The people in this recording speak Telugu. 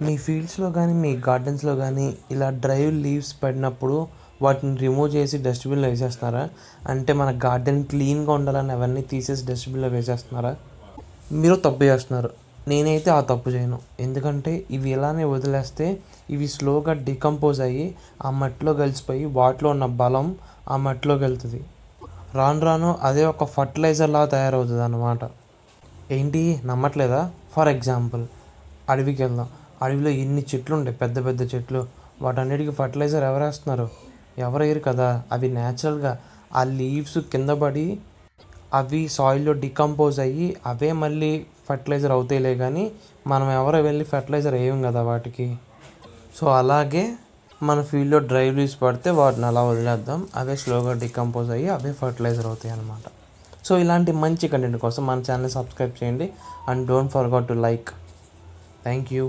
మీ ఫీల్డ్స్లో కానీ మీ గార్డెన్స్లో కానీ ఇలా డ్రై లీవ్స్ పడినప్పుడు వాటిని రిమూవ్ చేసి డస్ట్బిన్లో వేసేస్తున్నారా? అంటే మన గార్డెన్ క్లీన్గా ఉండాలని అవన్నీ తీసేసి డస్ట్బిన్లో వేసేస్తున్నారా? మీరు తప్పు చేస్తున్నారు. నేనైతే ఆ తప్పు చేయను. ఎందుకంటే ఇవి ఇలానే వదిలేస్తే ఇవి స్లోగా డికంపోజ్ అయ్యి ఆ మట్టిలో కలిసిపోయి వాటిలో ఉన్న బలం ఆ మట్టిలోకి వెళ్తుంది. రాను రాను అదే ఒక ఫర్టిలైజర్లా తయారవుతుంది అన్నమాట. ఏంటి నమ్మట్లేదా? ఫర్ ఎగ్జాంపుల్ అడవికి వెళ్దాం. అడవిలో ఎన్ని చెట్లు ఉంటాయి, పెద్ద పెద్ద చెట్లు. వాటన్నిటికీ ఫర్టిలైజర్ ఎవరు వేస్తున్నారు? ఎవరు వేయరు కదా. అవి న్యాచురల్గా ఆ లీవ్స్ కింద పడి అవి సాయిల్లో డికంపోజ్ అయ్యి అవే మళ్ళీ ఫర్టిలైజర్ అవుతాయిలే, కానీ మనం ఎవరో వెళ్ళి ఫర్టిలైజర్ వేయం కదా వాటికి. సో అలాగే మన ఫీల్డ్లో డ్రై లీవ్స్ పడితే వాటిని అలా వదిలేద్దాం, అవే స్లోగా డికంపోజ్ అయ్యి అవే ఫర్టిలైజర్ అవుతాయి అన్నమాట. సో ఇలాంటి మంచి కంటెంట్ కోసం మన ఛానల్ సబ్స్క్రైబ్ చేయండి and don't forget to like. Thank you.